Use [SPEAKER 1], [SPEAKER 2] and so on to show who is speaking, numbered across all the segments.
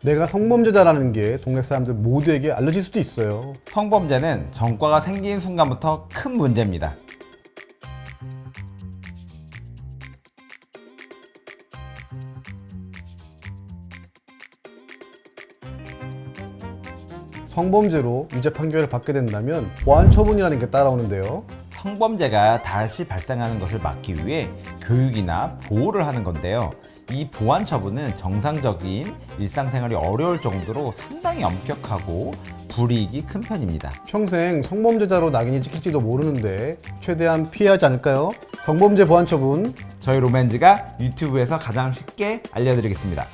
[SPEAKER 1] 내가 성범죄자라는 게 동네 사람들 모두에게 알려질 수도 있어요.
[SPEAKER 2] 성범죄는 전과가 생긴 순간부터 큰 문제입니다.
[SPEAKER 1] 성범죄로 유죄 판결을 받게 된다면 보안 처분이라는 게 따라오는데요.
[SPEAKER 2] 성범죄가 다시 발생하는 것을 막기 위해 교육이나 보호를 하는 건데요. 이 보안 처분은 정상적인 일상생활이 어려울 정도로 상당히 엄격하고 불이익이 큰 편입니다.
[SPEAKER 1] 평생 성범죄자로 낙인이 찍힐지도 모르는데 최대한 피해야지 않을까요? 성범죄 보안 처분.
[SPEAKER 2] 저희 로맨즈가 유튜브에서 가장 쉽게 알려드리겠습니다.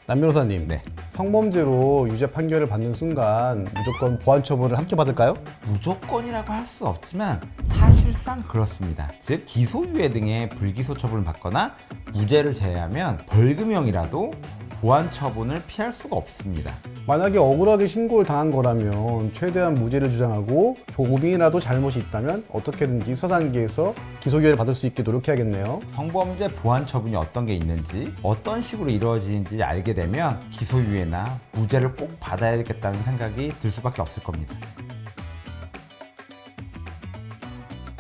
[SPEAKER 1] 남 변호사님,
[SPEAKER 2] 네.
[SPEAKER 1] 성범죄로 유죄 판결을 받는 순간 무조건 보안 처분을 함께 받을까요?
[SPEAKER 2] 무조건이라고 할 수 없지만 사실상 그렇습니다. 즉 기소유예 등의 불기소 처분을 받거나 무죄를 제외하면 벌금형이라도 보안 처분을 피할 수가 없습니다.
[SPEAKER 1] 만약에 억울하게 신고를 당한 거라면 최대한 무죄를 주장하고 조금이라도 잘못이 있다면 어떻게든지 수사 단계에서 기소유예를 받을 수 있게 노력해야겠네요.
[SPEAKER 2] 성범죄 보안 처분이 어떤 게 있는지 어떤 식으로 이루어지는지 알게 되면 기소유예나 무죄를 꼭 받아야겠다는 생각이 들 수밖에 없을 겁니다.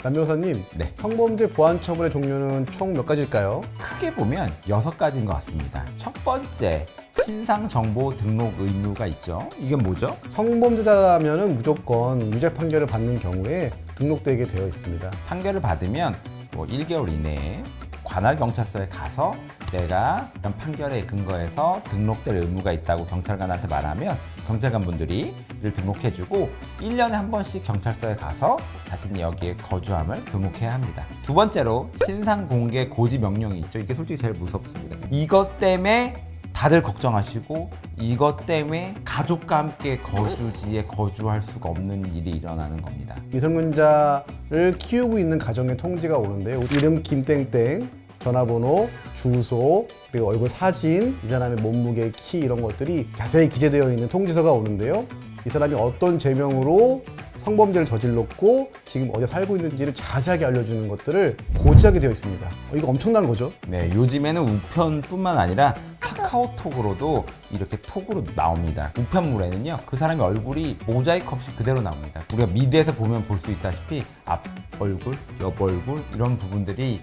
[SPEAKER 1] 남 변호사님,
[SPEAKER 2] 네.
[SPEAKER 1] 성범죄 보안 처분의 종류는 총 몇 가지일까요?
[SPEAKER 2] 크게 보면 6가지인 것 같습니다. 첫 번째, 신상 정보 등록 의무가 있죠. 이게 뭐죠?
[SPEAKER 1] 성범죄자라면 무조건 유죄 판결을 받는 경우에 등록되게 되어 있습니다.
[SPEAKER 2] 판결을 받으면 1개월 이내에 관할 경찰서에 가서 내가 이런 판결에 근거해서 등록될 의무가 있다고 경찰관한테 말하면 경찰관 분들이 이를 등록해주고 1년에 한 번씩 경찰서에 가서 자신이 여기에 거주함을 등록해야 합니다. 두 번째로 신상 공개 고지 명령이 있죠. 이게 솔직히 제일 무섭습니다. 이것 때문에 다들 걱정하시고 이것 때문에 가족과 함께 거주지에 거주할 수가 없는 일이 일어나는 겁니다.
[SPEAKER 1] 미성년자를 키우고 있는 가정의 통지가 오는데요. 이름 김땡땡, 전화번호, 주소, 그리고 얼굴 사진, 이 사람의 몸무게, 키 이런 것들이 자세히 기재되어 있는 통지서가 오는데요. 이 사람이 어떤 죄명으로 성범죄를 저질렀고 지금 어디 살고 있는지를 자세하게 알려주는 것들을 고지하게 되어 있습니다. 이거 엄청난 거죠?
[SPEAKER 2] 네, 요즘에는 우편뿐만 아니라 카카오톡으로도 이렇게 톡으로 나옵니다. 우편물에는요, 그 사람의 얼굴이 모자이크 없이 그대로 나옵니다. 우리가 미드에서 보면 볼 수 있다시피 앞 얼굴, 옆 얼굴 이런 부분들이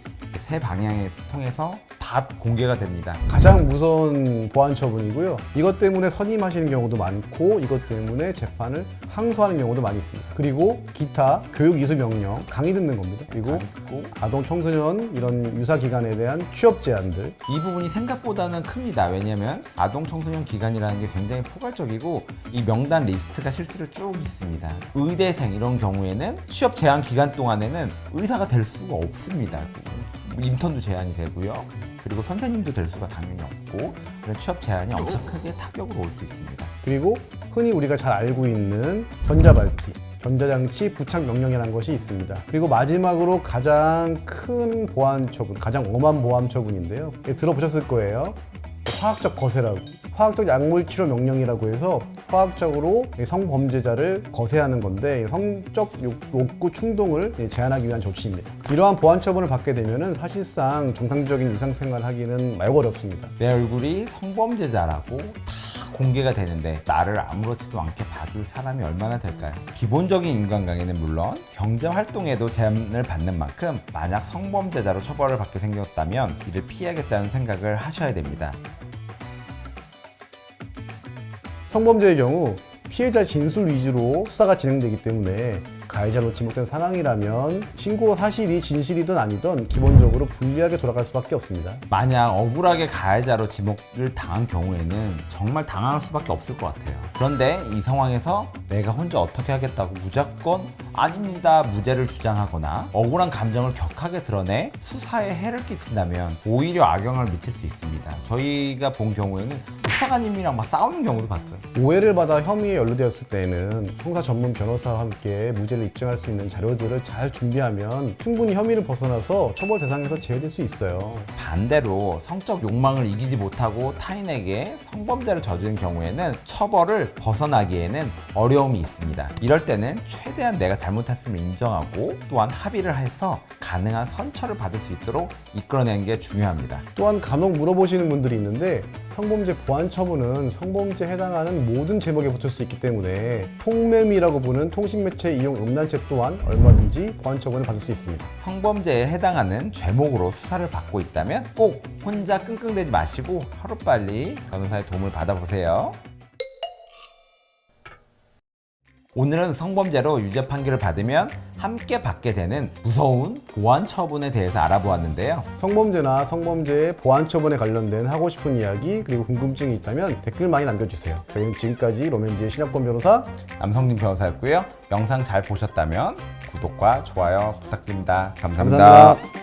[SPEAKER 2] 세 방향에 통해서 다 공개가 됩니다.
[SPEAKER 1] 가장 무서운 보안 처분이고요. 이것 때문에 선임하시는 경우도 많고 이것 때문에 재판을 항소하는 경우도 많이 있습니다. 그리고 기타 교육 이수 명령, 강의 듣는 겁니다. 그리고 아동 청소년 이런 유사 기관에 대한 취업 제한들.
[SPEAKER 2] 이 부분이 생각보다는 큽니다. 왜냐하면 아동 청소년 기간이라는 게 굉장히 포괄적이고 이 명단 리스트가 실제로 쭉 있습니다. 의대생 이런 경우에는 취업 제한 기간 동안에는 의사가 될 수가 없습니다. 인턴도 제한이 되고요. 그리고 선생님도 될 수가 당연히 없고 그런 취업 제한이 엄청 크게 타격으로 올 수 있습니다.
[SPEAKER 1] 그리고 흔히 우리가 잘 알고 있는 전자발찌, 전자장치 부착 명령이라는 것이 있습니다. 그리고 마지막으로 가장 큰 보안 처분, 가장 엄한 보안 처분인데요. 들어보셨을 거예요. 화학적 거세라고. 화학적 약물 치료 명령이라고 해서 화학적으로 성범죄자를 거세하는 건데 성적 욕구 충동을 제한하기 위한 조치입니다. 이러한 보안 처분을 받게 되면 사실상 정상적인 일상생활을 하기는 매우 어렵습니다.
[SPEAKER 2] 내 얼굴이 성범죄자라고 다 공개가 되는데 나를 아무렇지도 않게 봐줄 사람이 얼마나 될까요? 기본적인 인간관계는 물론 경제활동에도 제한을 받는 만큼 만약 성범죄자로 처벌을 받게 생겼다면 이를 피해야겠다는 생각을 하셔야 됩니다.
[SPEAKER 1] 성범죄의 경우 피해자 진술 위주로 수사가 진행되기 때문에 가해자로 지목된 상황이라면 신고 사실이 진실이든 아니든 기본적으로 불리하게 돌아갈 수밖에 없습니다.
[SPEAKER 2] 만약 억울하게 가해자로 지목을 당한 경우에는 정말 당할 수밖에 없을 것 같아요. 그런데 이 상황에서 내가 혼자 어떻게 하겠다고 무조건 아닙니다 무죄를 주장하거나 억울한 감정을 격하게 드러내 수사에 해를 끼친다면 오히려 악영향을 미칠 수 있습니다. 저희가 본 경우에는 수사관님이랑 막 싸우는 경우도 봤어요.
[SPEAKER 1] 오해를 받아 혐의에 연루되었을 때는 형사 전문 변호사와 함께 무죄를 입증할 수 있는 자료들을 잘 준비하면 충분히 혐의를 벗어나서 처벌 대상에서 제외될 수 있어요.
[SPEAKER 2] 반대로 성적 욕망을 이기지 못하고 타인에게 성범죄를 저지른 경우에는 처벌을 벗어나기에는 어려움이 있습니다. 이럴 때는 최대한 내가 잘못했음을 인정하고 또한 합의를 해서 가능한 선처를 받을 수 있도록 이끌어내는 게 중요합니다.
[SPEAKER 1] 또한 간혹 물어보시는 분들이 있는데 성범죄 보완 처분은 성범죄에 해당하는 모든 제목에 붙을 수 있기 때문에 통매미라고 부르는 통신매체 이용 음란죄 또한 얼마든지 보완 처분을 받을 수 있습니다.
[SPEAKER 2] 성범죄에 해당하는 죄목으로 수사를 받고 있다면 꼭 혼자 끙끙대지 마시고 하루빨리 변호사의 도움을 받아보세요. 오늘은 성범죄로 유죄 판결을 받으면 함께 받게 되는 무서운 보완 처분에 대해서 알아보았는데요.
[SPEAKER 1] 성범죄나 성범죄 보완 처분에 관련된 하고 싶은 이야기 그리고 궁금증이 있다면 댓글 많이 남겨주세요. 저희는 지금까지 로맨지의 신혁권 변호사
[SPEAKER 2] 남성진 변호사였고요. 영상 잘 보셨다면 구독과 좋아요 부탁드립니다. 감사합니다.
[SPEAKER 1] 감사합니다.